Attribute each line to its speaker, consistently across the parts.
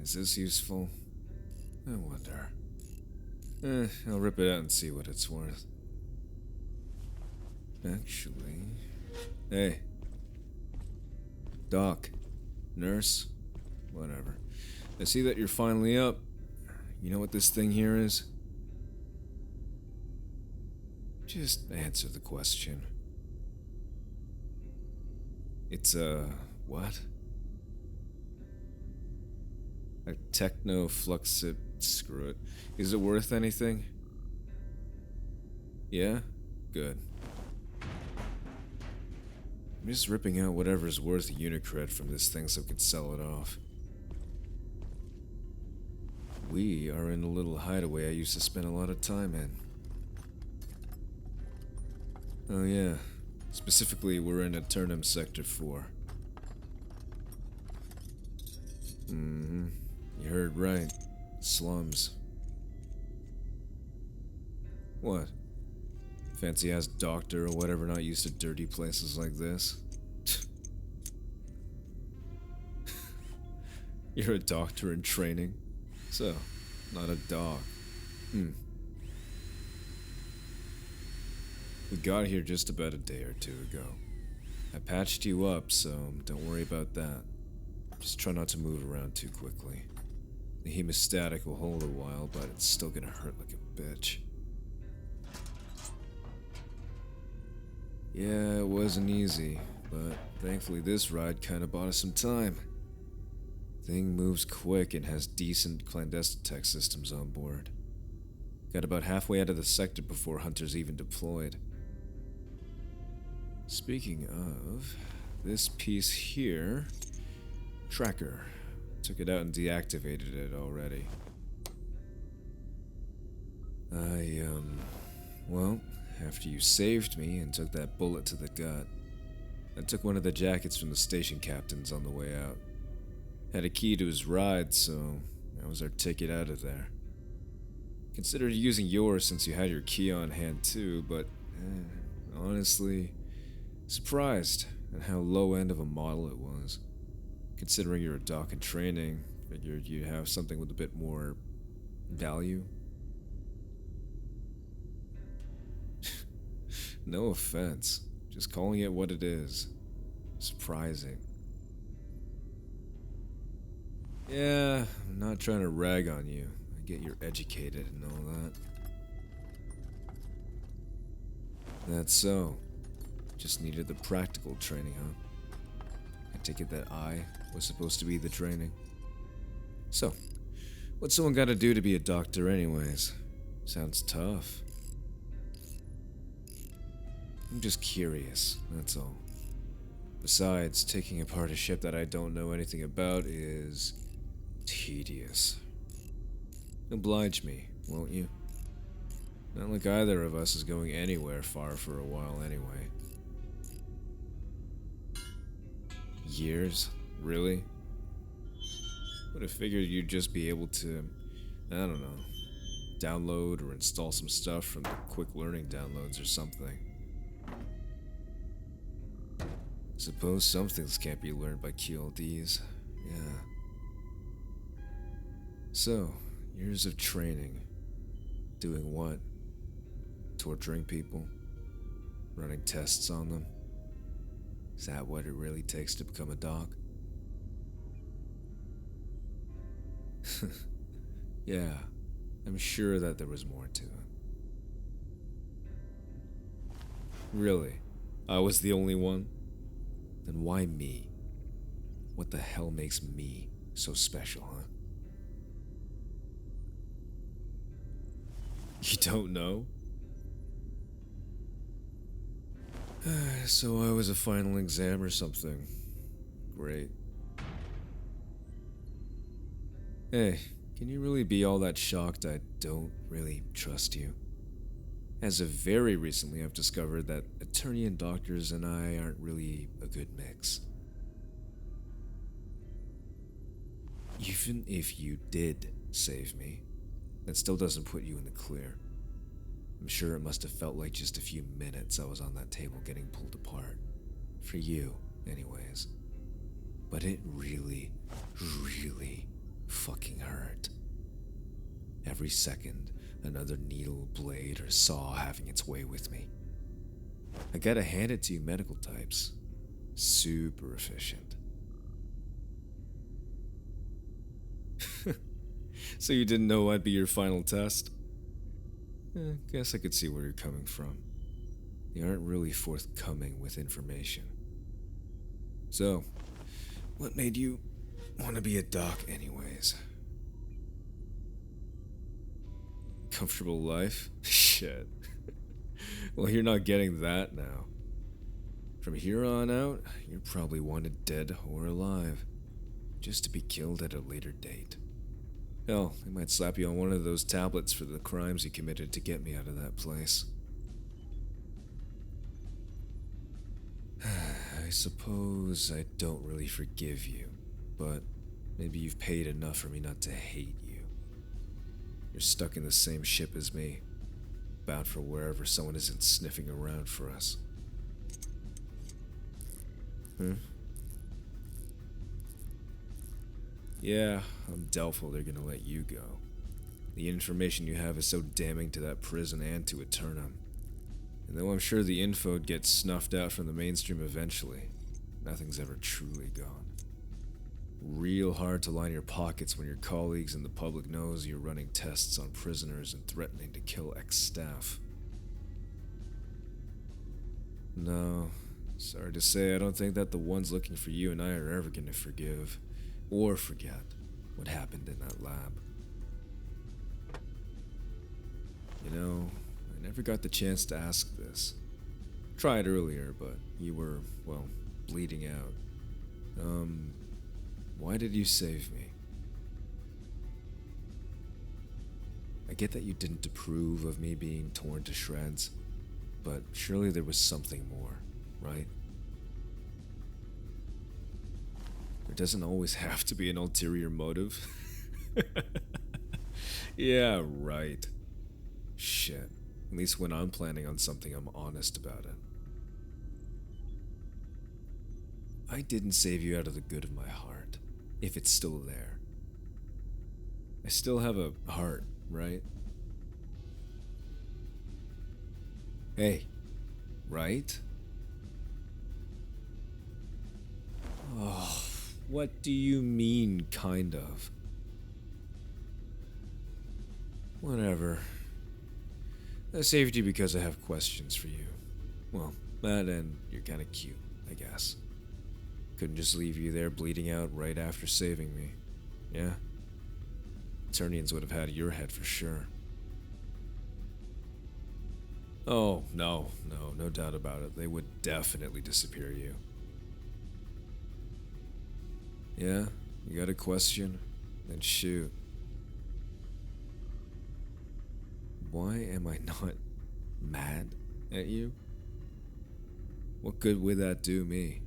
Speaker 1: Is this useful? I wonder. I'll rip it out and see what it's worth. Actually... Hey. Doc. Nurse. Whatever. I see that you're finally up. You know what this thing here is? Just answer the question. It's what? A techno-fluxit... Screw it. Is it worth anything? Yeah? Good. I'm just ripping out whatever's worth a unicred from this thing so we can sell it off. We are in a little hideaway I used to spend a lot of time in. Oh yeah. Specifically, we're in Aeternian Sector 4. You heard right. Slums. What? Fancy-ass doctor or whatever not used to dirty places like this? You're a doctor in training? So, not a dog. We got here just about a day or two ago. I patched you up, so don't worry about that. Just try not to move around too quickly. The hemostatic will hold a while, but it's still gonna hurt like a bitch. Yeah, it wasn't easy, but thankfully this ride kinda bought us some time. Thing moves quick and has decent clandestine tech systems on board. Got about halfway out of the sector before hunters even deployed. Speaking of, this piece here... Tracker. Took it out and deactivated it already. Well, after you saved me and took that bullet to the gut, I took one of the jackets from the station captain's on the way out. Had a key to his ride, so that was our ticket out of there. Considered using yours since you had your key on hand too, but honestly, surprised at how low end of a model it was. Considering you're a doc in training, figured you'd have something with a bit more value. No offense, just calling it what it is. Surprising. Yeah, I'm not trying to rag on you. I get you're educated and all that. That's so. Just needed the practical training, huh? I take it that I was supposed to be the training. So, what's someone gotta do to be a doctor anyways? Sounds tough. I'm just curious, that's all. Besides, taking apart a ship that I don't know anything about is... tedious. Oblige me, won't you? Not like either of us is going anywhere far for a while anyway. Years? Really? Would have figured you'd just be able to, I don't know, download or install some stuff from the quick learning downloads or something. Suppose some things can't be learned by QLDs. Yeah. So, years of training. Doing what? Torturing people? Running tests on them? Is that what it really takes to become a doc? Yeah, I'm sure that there was more to it. Really? I was the only one? Then why me? What the hell makes me so special, huh? You don't know? So I was a final exam or something. Great. Hey, can you really be all that shocked I don't really trust you? As of very recently, I've discovered that Aeternian doctors and I aren't really a good mix. Even if you did save me, that still doesn't put you in the clear. I'm sure it must have felt like just a few minutes I was on that table getting pulled apart. For you, anyways. but it really, really fucking hurt. Every second, another needle, blade, or saw having its way with me. I gotta hand it to you medical types. Super efficient. So you didn't know I'd be your final test? Guess I could see where you're coming from. They aren't really forthcoming with information. So, what made you want to be a doc anyways? Comfortable life? Shit. Well, you're not getting that now. From here on out, you're probably wanted dead or alive, just to be killed at a later date. Hell, they might slap you on one of those tablets for the crimes you committed to get me out of that place. I suppose I don't really forgive you, but maybe you've paid enough for me not to hate you. You're stuck in the same ship as me, bound for wherever someone isn't sniffing around for us. Yeah, I'm doubtful they're gonna let you go. The information you have is so damning to that prison and to Aeternian. And though I'm sure the info'd get snuffed out from the mainstream eventually, nothing's ever truly gone. Real hard to line your pockets when your colleagues and the public knows you're running tests on prisoners and threatening to kill ex-staff. No, sorry to say, I don't think that the ones looking for you and I are ever gonna forgive or forget what happened in that lab. You know, I never got the chance to ask this. Tried earlier, but you were, well, bleeding out. Why did you save me? I get that you didn't approve of me being torn to shreds, but surely there was something more, right? There doesn't always have to be an ulterior motive. Yeah, right. Shit. At least when I'm planning on something, I'm honest about it. I didn't save you out of the good of my heart, if it's still there. I still have a heart, right? Hey, right? Oh, what do you mean, kind of? Whatever. I saved you because I have questions for you. Well, that and you're kinda cute, I guess. Couldn't just leave you there bleeding out right after saving me. Yeah? Aeternians would have had your head for sure. Oh, no doubt about it. They would definitely disappear you. Yeah? You got a question? Then shoot. Why am I not mad at you? What good would that do me?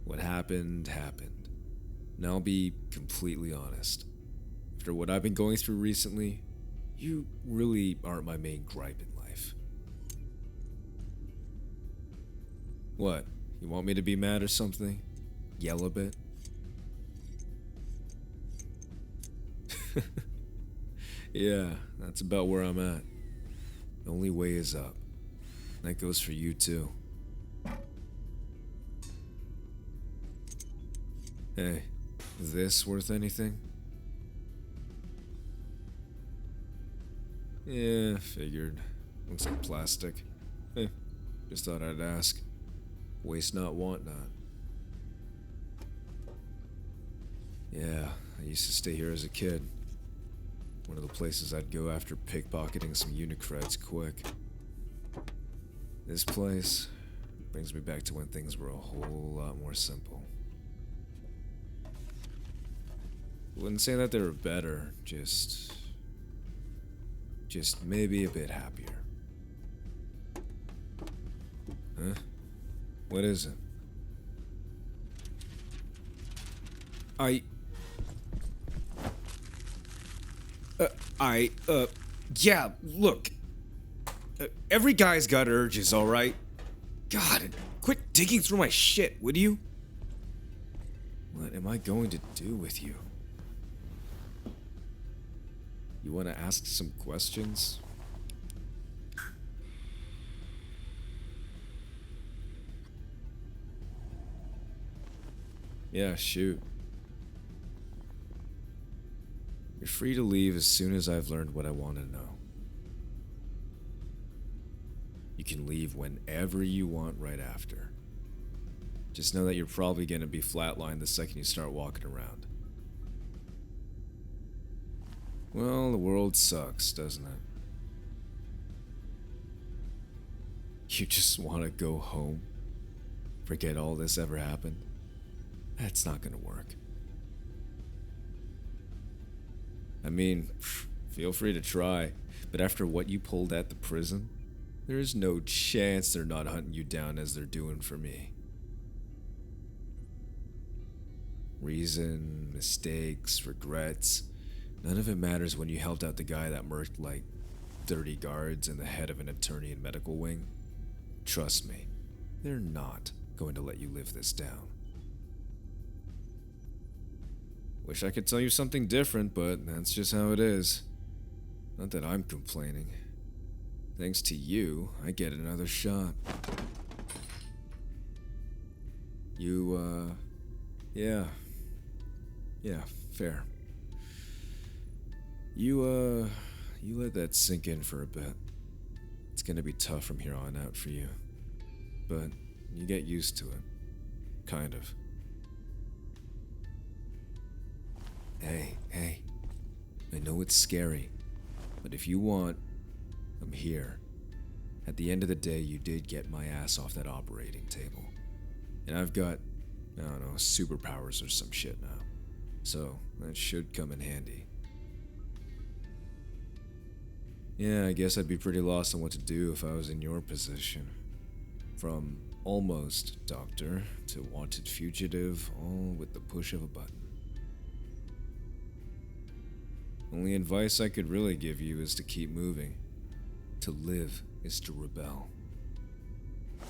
Speaker 1: What happened, happened. And I'll be completely honest. After what I've been going through recently, you really aren't my main gripe in life. What? You want me to be mad or something? Yell a bit? Yeah, that's about where I'm at. The only way is up. That goes for you too. Hey, is this worth anything? Yeah, figured. Looks like plastic. Just thought I'd ask. Waste not, want not. Yeah, I used to stay here as a kid. One of the places I'd go after pickpocketing some Unicreds quick. This place brings me back to when things were a whole lot more simple. Wouldn't say that they were better, just maybe a bit happier. Huh? What is it?
Speaker 2: Yeah, look. Every guy's got urges, alright? God, quit digging through my shit, would you?
Speaker 1: What am I going to do with you? You want to ask some questions? Yeah, shoot. You're free to leave as soon as I've learned what I want to know. You can leave whenever you want right after. Just know that you're probably going to be flatlined the second you start walking around. Well, the world sucks, doesn't it? You just want to go home? Forget all this ever happened? That's not gonna work. I mean, feel free to try, but after what you pulled at the prison, there is no chance they're not hunting you down as they're doing for me. Reason, mistakes, regrets, none of it matters when you helped out the guy that murked like 30 guards and the head of an Aeternian medical wing. Trust me, they're not going to let you live this down. Wish I could tell you something different, but that's just how it is. Not that I'm complaining. Thanks to you, I get another shot. Yeah, fair. You let that sink in for a bit. It's gonna be tough from here on out for you. But you get used to it. Kind of. Hey. I know it's scary, but if you want, I'm here. At the end of the day, you did get my ass off that operating table. And I've got, I don't know, superpowers or some shit now. So, that should come in handy. Yeah, I guess I'd be pretty lost on what to do if I was in your position. From almost doctor to wanted fugitive, all with the push of a button. Only advice I could really give you is to keep moving. To live is to rebel.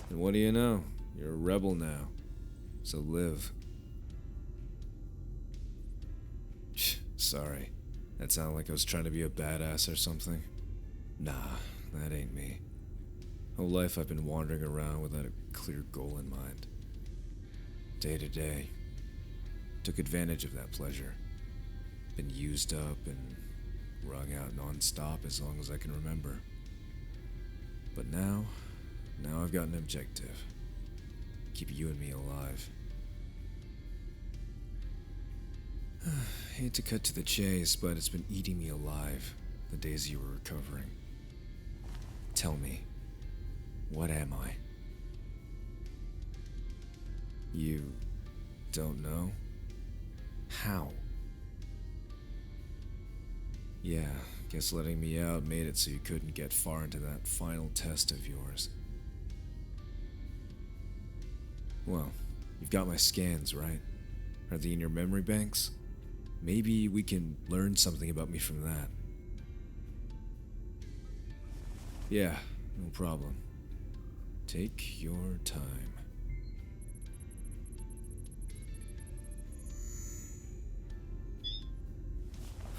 Speaker 1: And what do you know? You're a rebel now. So live. Sorry. That sounded like I was trying to be a badass or something. Nah, that ain't me. Whole life I've been wandering around without a clear goal in mind. Day to day. Took advantage of that pleasure. Been used up and wrung out non-stop as long as I can remember. But now I've got an objective. Keep you and me alive. Hate to cut to the chase, but it's been eating me alive the days you were recovering. Tell me, what am I? You don't know? How? Yeah, guess letting me out made it so you couldn't get far into that final test of yours. Well, you've got my scans, right? Are they in your memory banks? Maybe we can learn something about me from that. Yeah, no problem. Take your time.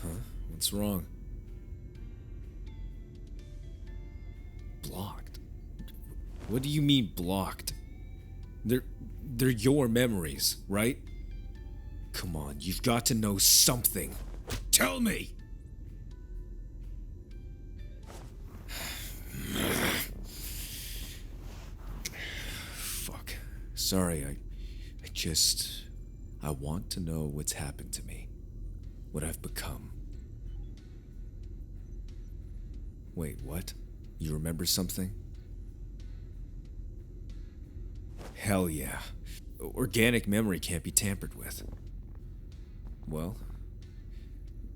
Speaker 1: Huh? What's wrong? Blocked? What do you mean blocked? They're your memories, right? Come on, you've got to know something. Tell me! Fuck. Sorry, I want to know what's happened to me. What I've become. Wait, what? You remember something? Hell yeah. Organic memory can't be tampered with. Well,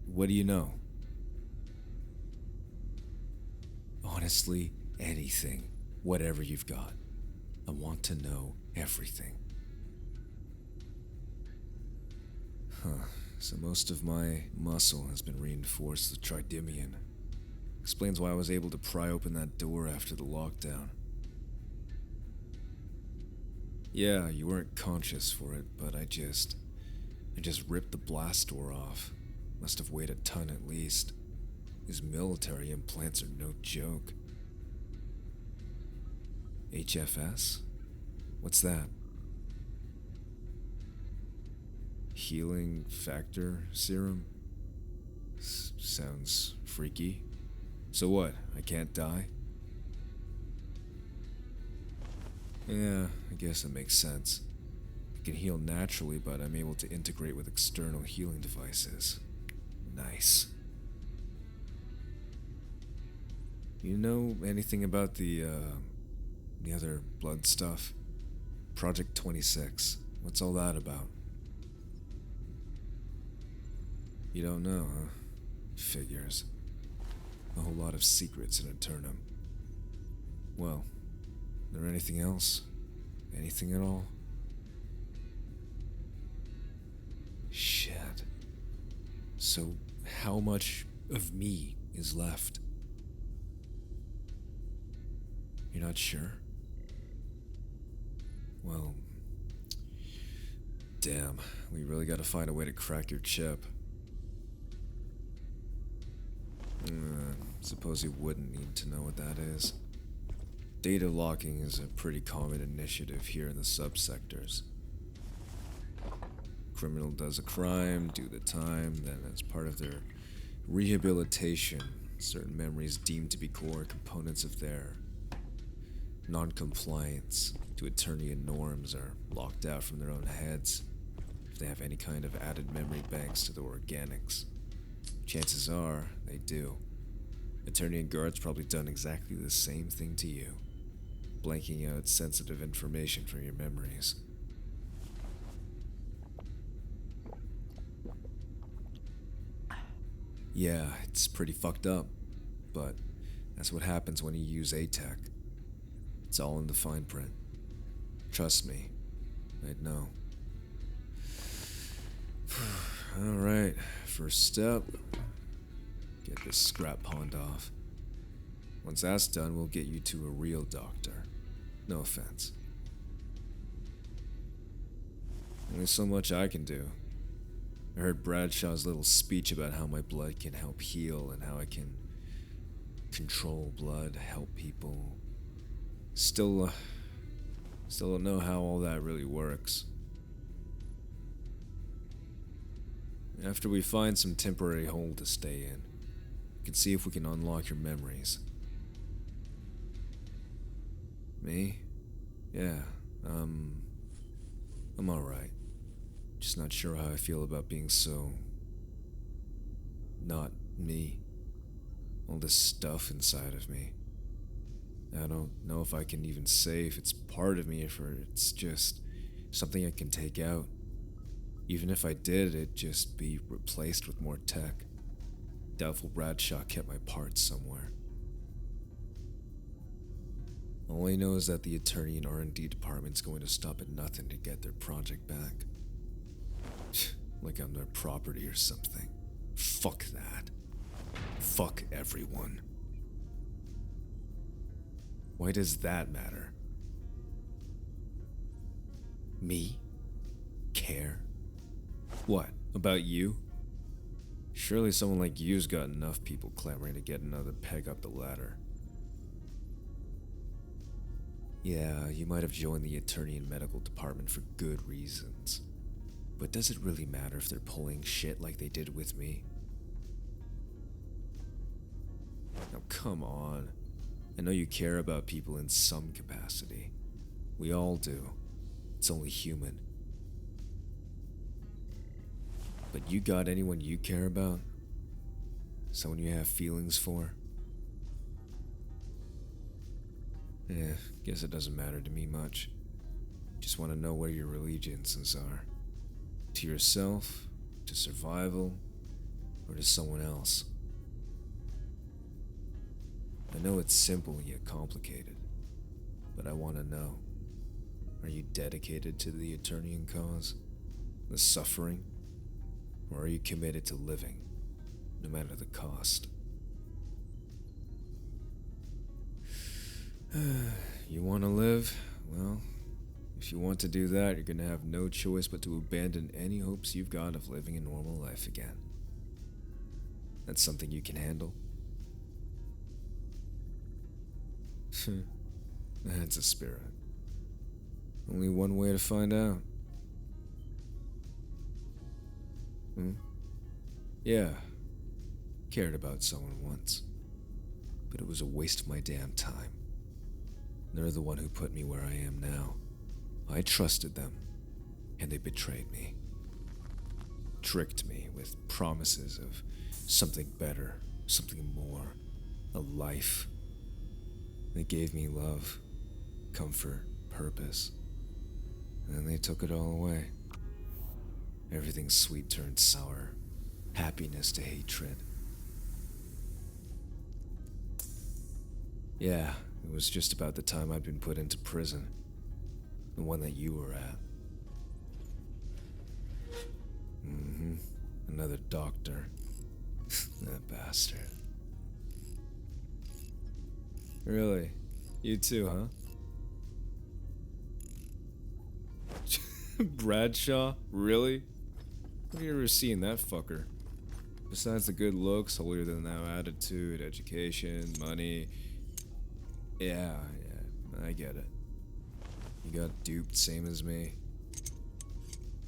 Speaker 1: what do you know? Honestly, anything. Whatever you've got. I want to know everything. Huh. So most of my muscle has been reinforced with Tridimian. Explains why I was able to pry open that door after the lockdown. Yeah, you weren't conscious for it, but I just I just ripped the blast door off. Must have weighed a ton at least. These military implants are no joke. HFS? What's that? Healing factor serum? Sounds freaky. So what? I can't die? Yeah, I guess that makes sense. I can heal naturally, but I'm able to integrate with external healing devices. Nice. You know anything about the other blood stuff? Project 26. What's all that about? You don't know, huh? Figures. A whole lot of secrets in Aeternum. Well, is there anything else? Anything at all? Shit. So, how much of me is left? You're not sure? Well, damn, we really gotta find a way to crack your chip. Suppose you wouldn't need to know what that is. Data locking is a pretty common initiative here in the subsectors. Criminal does a crime, do the time, then as part of their rehabilitation, certain memories deemed to be core components of their non-compliance to Aeternian norms are locked out from their own heads if they have any kind of added memory banks to their organics. Chances are, they do. Aeternian guards probably done exactly the same thing to you, blanking out sensitive information from your memories. Yeah, it's pretty fucked up, but that's what happens when you use ATEC. It's all in the fine print. Trust me, I'd know. Alright, first step. Get this scrap pond off. Once that's done, we'll get you to a real doctor. No offense. Only so much I can do. I heard Bradshaw's little speech about how my blood can help heal and how I can control blood, help people. Still don't know how all that really works. After we find some temporary hole to stay in, we can see if we can unlock your memories. Me? Yeah, I'm alright. Just not sure how I feel about being so... not me. All this stuff inside of me. I don't know if I can even say if it's part of me or it's just something I can take out. Even if I did, it'd just be replaced with more tech. Doubtful Bradshaw kept my parts somewhere. All I know is that the Aeternian R&D department's going to stop at nothing to get their project back. Like I'm their property or something. Fuck that. Fuck everyone. Why does that matter? Me? Care? What, about you? Surely someone like you's got enough people clamoring to get another peg up the ladder. Yeah, you might have joined the Aeternian medical department for good reasons. But does it really matter if they're pulling shit like they did with me? Now come on. I know you care about people in some capacity. We all do. It's only human. But you got anyone you care about? Someone you have feelings for? Guess it doesn't matter to me much. Just want to know where your allegiances are. To yourself, to survival, or to someone else. I know it's simple yet complicated, but I want to know. Are you dedicated to the Aeternian cause? The suffering? Or are you committed to living, no matter the cost? You want to live? Well, If you want to do that, you're gonna have no choice but to abandon any hopes you've got of living a normal life again. That's something you can handle? That's a spirit. Only one way to find out. Yeah. Cared about someone once. But it was a waste of my damn time. They're the one who put me where I am now. I trusted them, and they betrayed me. Tricked me with promises of something better, something more, a life. They gave me love, comfort, purpose, and then they took it all away. Everything sweet turned sour, happiness to hatred. Yeah, it was just about the time I'd been put into prison. The one that you were at. Another doctor. That bastard. Really? You too, huh? Bradshaw? Really? Have you ever seen that fucker? Besides the good looks, holier than thou attitude, education, money. Yeah, I get it. You got duped, same as me.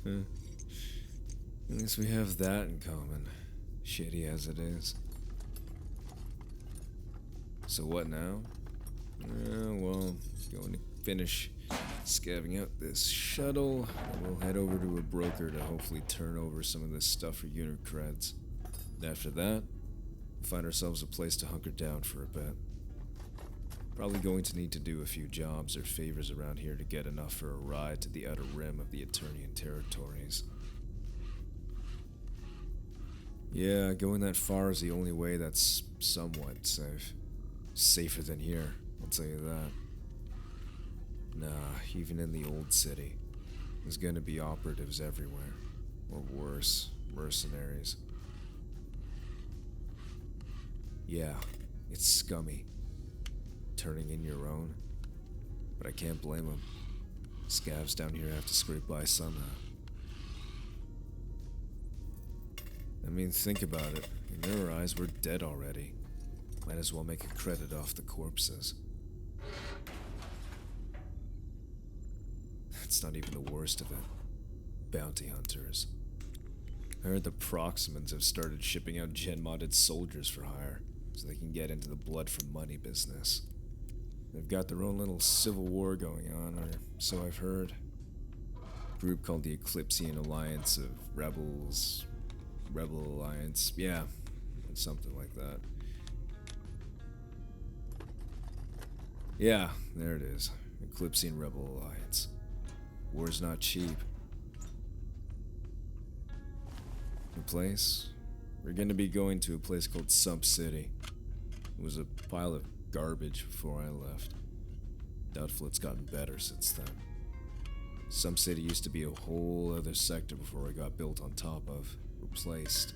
Speaker 1: At least we have that in common. Shitty as it is. So what now? Well, going to finish scabbing out this shuttle, and we'll head over to a broker to hopefully turn over some of this stuff for unit creds. And after that, we'll find ourselves a place to hunker down for a bit. Probably going to need to do a few jobs or favors around here to get enough for a ride to the outer rim of the Aeternian territories. Yeah, going that far is the only way that's somewhat safe. Safer than here, I'll tell you that. Nah, even in the old city, there's gonna be operatives everywhere. Or worse, mercenaries. Yeah, it's scummy. Turning in your own. But I can't blame them. Scavs down here have to scrape by somehow. I mean, think about it. In their eyes, we're dead already. Might as well make a credit off the corpses. That's not even the worst of it. Bounty hunters. I heard the Proximans have started shipping out gen-modded soldiers for hire, so they can get into the blood for money business. They've got their own little civil war going on, or so I've heard. A group called the Eclipsean Alliance of Rebels... Rebel Alliance, yeah, something like that. Yeah, there it is. Eclipsean Rebel Alliance. War's not cheap. The place? We're gonna be going to a place called Sump City. It was a pile of garbage before I left. Doubtful it's gotten better since then. Sump City used to be a whole other sector before it got built on top of. Replaced.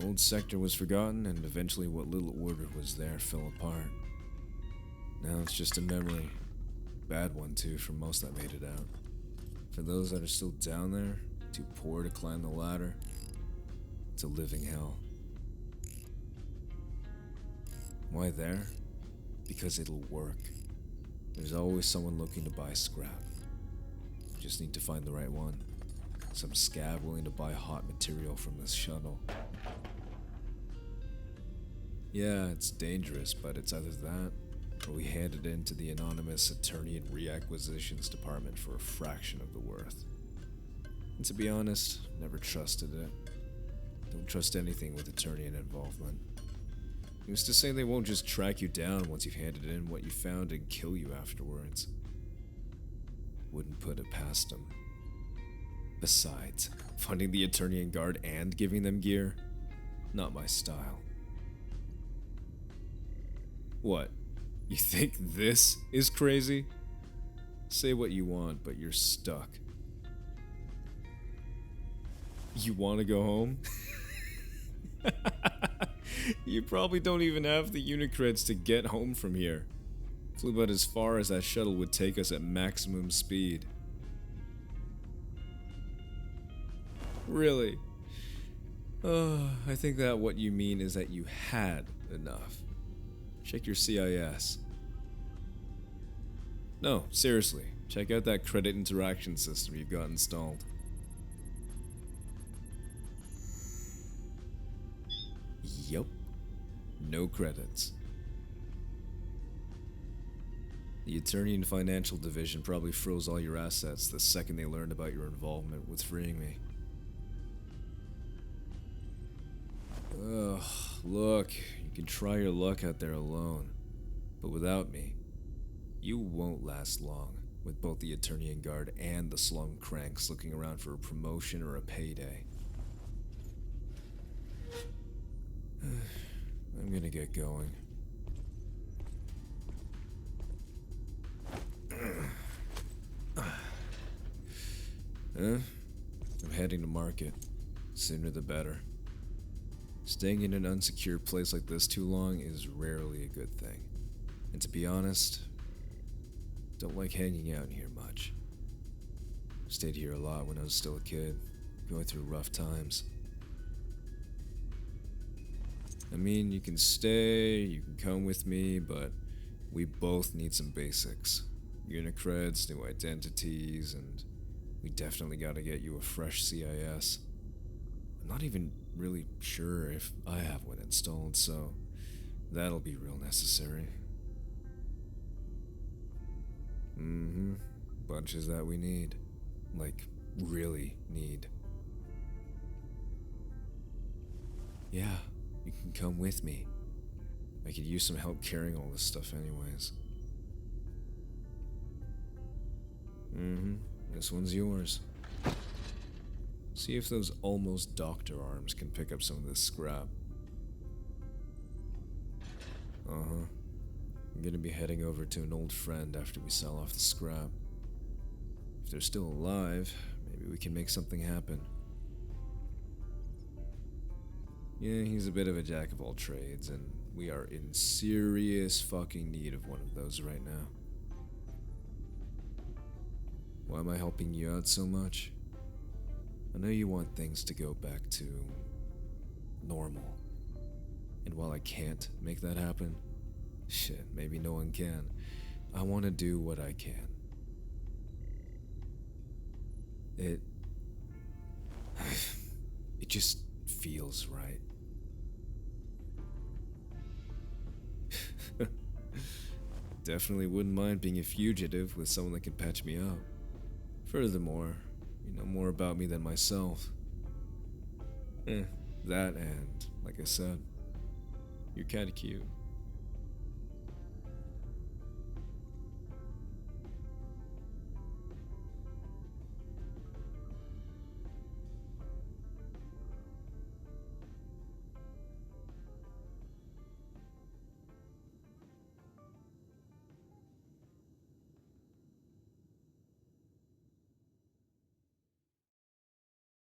Speaker 1: Old sector was forgotten, and eventually what little order was there fell apart. Now it's just a memory. Bad one too for most that made it out. For those that are still down there, too poor to climb the ladder, it's a living hell. Why there? Because it'll work. There's always someone looking to buy scrap. You just need to find the right one. Some scab willing to buy hot material from this shuttle. Yeah, it's dangerous, but it's either that, or we hand it in to the anonymous Aeternian reacquisitions department for a fraction of the worth. And to be honest, never trusted it. Don't trust anything with Aeternian involvement. Who's to say they won't just track you down once you've handed in what you found and kill you afterwards? Wouldn't put it past them. Besides, funding the Aeternian Guard and giving them gear? Not my style. What? You think this is crazy? Say what you want, but you're stuck. You want to go home? You probably don't even have the unit creds to get home from here. Flew about as far as that shuttle would take us at maximum speed. Really? I think that what you mean is that you had enough. Check your CIS. No, seriously. Check out that credit interaction system you've got installed. Yup. No credits. The Aeternian Financial Division probably froze all your assets the second they learned about your involvement with freeing me. Ugh, look, you can try your luck out there alone, but without me, you won't last long, with both the Aeternian Guard and the slum cranks looking around for a promotion or a payday. I'm gonna get going. I'm heading to market. Sooner the better. Staying in an unsecure place like this too long is rarely a good thing. And to be honest, don't like hanging out in here much. Stayed here a lot when I was still a kid, going through rough times. I mean, you can stay, you can come with me, but we both need some basics. Unit creds, new identities, and we definitely gotta get you a fresh CIS. I'm not even really sure if I have one installed, so that'll be real necessary. Bunches that we need. Like, really need. Yeah, you can come with me. I could use some help carrying all this stuff anyways. This one's yours. See if those almost doctor arms can pick up some of this scrap. I'm gonna be heading over to an old friend after we sell off the scrap. If they're still alive, maybe we can make something happen. Yeah, he's a bit of a jack of all trades, and we are in serious fucking need of one of those right now. Why am I helping you out so much? I know you want things to go back to normal. And while I can't make that happen, shit, maybe no one can, I want to do what I can. It just feels right. Definitely wouldn't mind being a fugitive with someone that could patch me up. Furthermore, you know more about me than myself. That and, like I said, you're kinda cute.